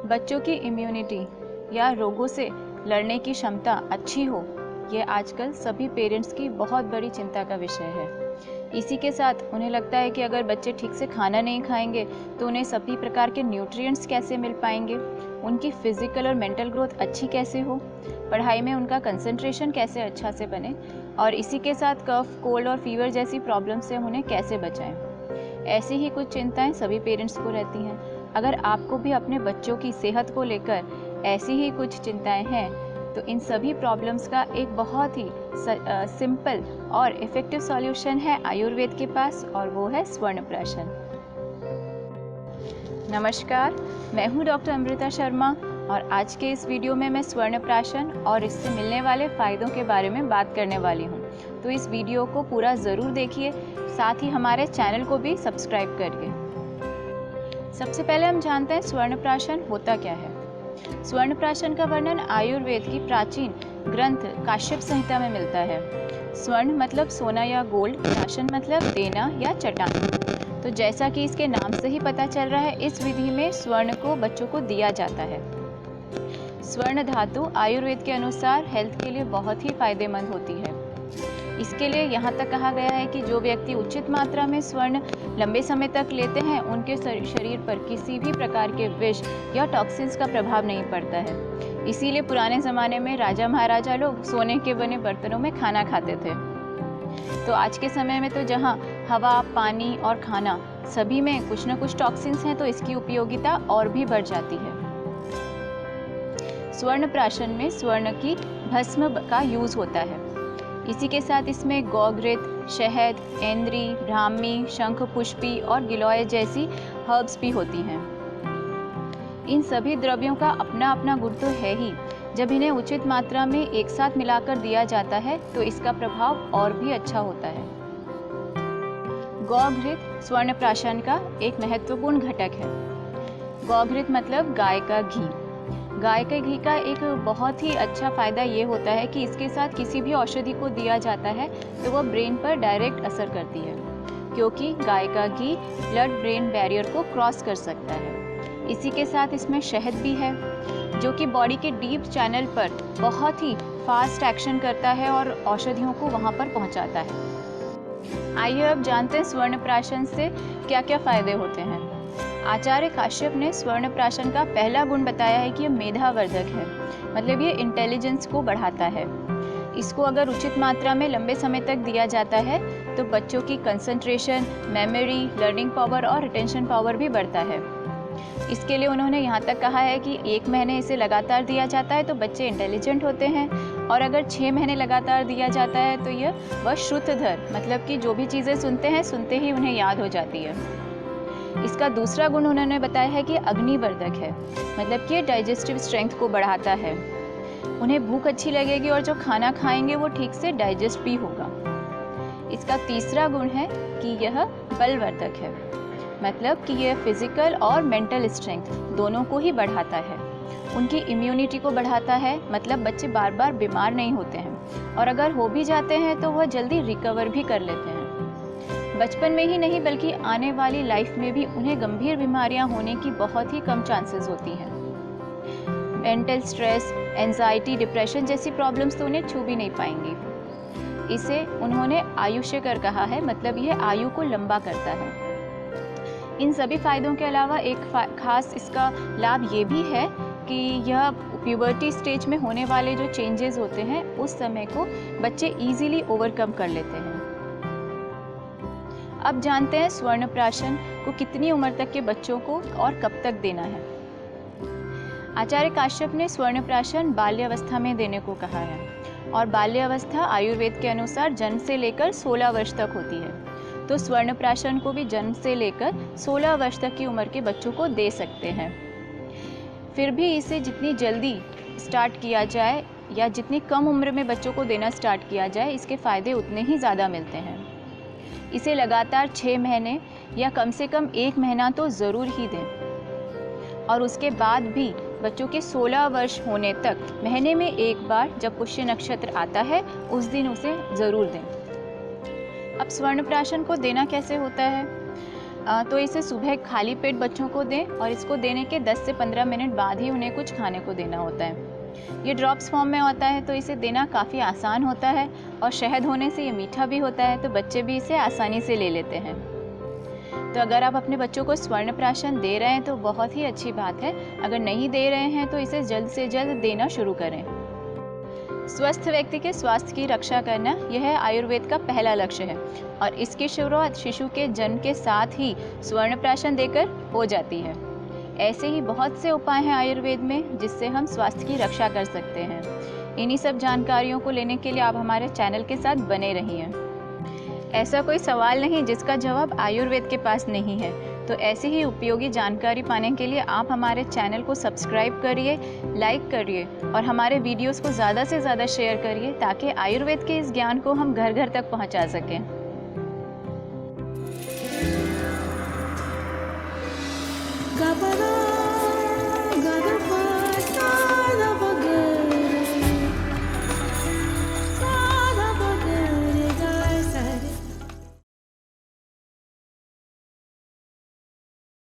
बच्चों की इम्यूनिटी या रोगों से लड़ने की क्षमता अच्छी हो, ये आजकल सभी पेरेंट्स की बहुत बड़ी चिंता का विषय है। इसी के साथ उन्हें लगता है कि अगर बच्चे ठीक से खाना नहीं खाएंगे तो उन्हें सभी प्रकार के न्यूट्रिएंट्स कैसे मिल पाएंगे, उनकी फिजिकल और मेंटल ग्रोथ अच्छी कैसे हो, पढ़ाई में उनका कंसंट्रेशन कैसे अच्छा से बने, और इसी के साथ कफ, कोल्ड और फीवर जैसी प्रॉब्लम से हम उन्हें कैसे बचाएं। ऐसी ही कुछ चिंताएं सभी पेरेंट्स को रहती हैं। अगर आपको भी अपने बच्चों की सेहत को लेकर ऐसी ही कुछ चिंताएं हैं तो इन सभी प्रॉब्लम्स का एक बहुत ही सिंपल और इफ़ेक्टिव सॉल्यूशन है आयुर्वेद के पास, और वो है स्वर्णप्राशन। नमस्कार, मैं हूँ डॉक्टर अमृता शर्मा और आज के इस वीडियो में मैं स्वर्णप्राशन और इससे मिलने वाले फ़ायदों के बारे में बात करने वाली हूँ। तो इस वीडियो को पूरा ज़रूर देखिए, साथ ही हमारे चैनल को भी सब्सक्राइब करिए। सबसे पहले हम जानते हैं स्वर्णप्राशन होता क्या है। स्वर्णप्राशन का वर्णन आयुर्वेद की प्राचीन ग्रंथ काश्यप संहिता में मिलता है। स्वर्ण मतलब सोना या गोल्ड, प्राशन मतलब देना या चटाना। तो जैसा कि इसके नाम से ही पता चल रहा है, इस विधि में स्वर्ण को बच्चों को दिया जाता है। स्वर्ण धातु आयुर्वेद के अनुसार हेल्थ के लिए बहुत ही फायदेमंद होती है। इसके लिए यहाँ तक कहा गया है कि जो व्यक्ति उचित मात्रा में स्वर्ण लंबे समय तक लेते हैं, उनके शरीर पर किसी भी प्रकार के विष या टॉक्सिन्स का प्रभाव नहीं पड़ता है। इसीलिए पुराने ज़माने में राजा महाराजा लोग सोने के बने बर्तनों में खाना खाते थे। तो आज के समय में तो जहाँ हवा, पानी और खाना सभी में कुछ न कुछ टॉक्सिन्स हैं, तो इसकी उपयोगिता और भी बढ़ जाती है। स्वर्ण प्राशन में स्वर्ण की भस्म का यूज़ होता है। इसी के साथ इसमें गौघृत, शहद, ऐंद्री, ब्राह्मी, शंख पुष्पी और गिलोय जैसी हर्ब्स भी होती हैं। इन सभी द्रव्यों का अपना अपना गुण तो है ही। जब इन्हें उचित मात्रा में एक साथ मिलाकर दिया जाता है तो इसका प्रभाव और भी अच्छा होता है। गौघृत स्वर्णप्राशन का एक महत्वपूर्ण घटक है। गौघृत मतलब गाय का घी। गाय के घी का एक बहुत ही अच्छा फ़ायदा ये होता है कि इसके साथ किसी भी औषधि को दिया जाता है तो वह ब्रेन पर डायरेक्ट असर करती है, क्योंकि गाय का घी ब्लड ब्रेन बैरियर को क्रॉस कर सकता है। इसी के साथ इसमें शहद भी है, जो कि बॉडी के डीप चैनल पर बहुत ही फास्ट एक्शन करता है और औषधियों को वहाँ पर पहुँचाता है। आइए अब जानते हैं स्वर्णप्राशन से क्या क्या फ़ायदे होते हैं। आचार्य काश्यप ने स्वर्णप्राशन का पहला गुण बताया है कि यह मेधावर्धक है, मतलब ये इंटेलिजेंस को बढ़ाता है। इसको अगर उचित मात्रा में लंबे समय तक दिया जाता है तो बच्चों की कंसंट्रेशन, मेमोरी, लर्निंग पावर और रिटेंशन पावर भी बढ़ता है। इसके लिए उन्होंने यहाँ तक कहा है कि 1 महीने इसे लगातार दिया जाता है तो बच्चे इंटेलिजेंट होते हैं, और अगर 6 महीने लगातार दिया जाता है तो वह श्रुतधर, मतलब कि जो भी चीज़ें सुनते हैं, सुनते ही उन्हें याद हो जाती है। इसका दूसरा गुण उन्होंने बताया है कि अग्निवर्धक है, मतलब कि डाइजेस्टिव स्ट्रेंथ को बढ़ाता है। उन्हें भूख अच्छी लगेगी और जो खाना खाएंगे वो ठीक से डाइजेस्ट भी होगा। इसका तीसरा गुण है कि यह बलवर्धक है, मतलब कि यह फिजिकल और मेंटल स्ट्रेंथ दोनों को ही बढ़ाता है। उनकी इम्यूनिटी को बढ़ाता है, मतलब बच्चे बार बार बीमार नहीं होते हैं, और अगर हो भी जाते हैं तो वह जल्दी रिकवर भी कर लेते हैं। बचपन में ही नहीं बल्कि आने वाली लाइफ में भी उन्हें गंभीर बीमारियां होने की बहुत ही कम चांसेस होती हैं। मेंटल स्ट्रेस, एंजाइटी, डिप्रेशन जैसी प्रॉब्लम्स तो उन्हें छू भी नहीं पाएंगी। इसे उन्होंने आयुष्य कर कहा है, मतलब यह आयु को लंबा करता है। इन सभी फायदों के अलावा एक खास इसका लाभ ये भी है कि यह प्यूबर्टी स्टेज में होने वाले जो चेंजेस होते हैं उस समय को बच्चे ईजिली ओवरकम कर लेते हैं। अब जानते हैं स्वर्णप्राशन को कितनी उम्र तक के बच्चों को और कब तक देना है। आचार्य काश्यप ने स्वर्णप्राशन बाल्यावस्था में देने को कहा है, और बाल्यावस्था आयुर्वेद के अनुसार जन्म से लेकर 16 वर्ष तक होती है। तो स्वर्णप्राशन को भी जन्म से लेकर 16 वर्ष तक की उम्र के बच्चों को दे सकते हैं। फिर भी इसे जितनी जल्दी स्टार्ट किया जाए या जितनी कम उम्र में बच्चों को देना स्टार्ट किया जाए, इसके फ़ायदे उतने ही ज़्यादा मिलते हैं। इसे लगातार 6 महीने या कम से कम 1 महीना तो ज़रूर ही दें, और उसके बाद भी बच्चों के 16 वर्ष होने तक महीने में एक बार जब पुष्य नक्षत्र आता है उस दिन उसे ज़रूर दें। अब स्वर्णप्राशन को देना कैसे होता है? तो इसे सुबह खाली पेट बच्चों को दें और इसको देने के 10 से 15 मिनट बाद ही उन्हें कुछ खाने को देना होता है। ये ड्रॉप्स फॉर्म में होता है तो इसे देना काफ़ी आसान होता है और शहद होने से ये मीठा भी होता है तो बच्चे भी इसे आसानी से ले लेते हैं। तो अगर आप अपने बच्चों को स्वर्ण प्राशन दे रहे हैं तो बहुत ही अच्छी बात है। अगर नहीं दे रहे हैं तो इसे जल्द से जल्द देना शुरू करें। स्वस्थ व्यक्ति के स्वास्थ्य की रक्षा करना यह आयुर्वेद का पहला लक्ष्य है और इसकी शुरुआत शिशु के जन्म के साथ ही स्वर्ण प्राशन देकर हो जाती है। ऐसे ही बहुत से उपाय हैं आयुर्वेद में जिससे हम स्वास्थ्य की रक्षा कर सकते हैं। इन्हीं सब जानकारियों को लेने के लिए आप हमारे चैनल के साथ बने रहिए। ऐसा कोई सवाल नहीं जिसका जवाब आयुर्वेद के पास नहीं है। तो ऐसी ही उपयोगी जानकारी पाने के लिए आप हमारे चैनल को सब्सक्राइब करिए, लाइक करिए और हमारे वीडियोस को ज़्यादा से ज़्यादा शेयर करिए ताकि आयुर्वेद के इस ज्ञान को हम घर घर तक पहुंचा सकें। गप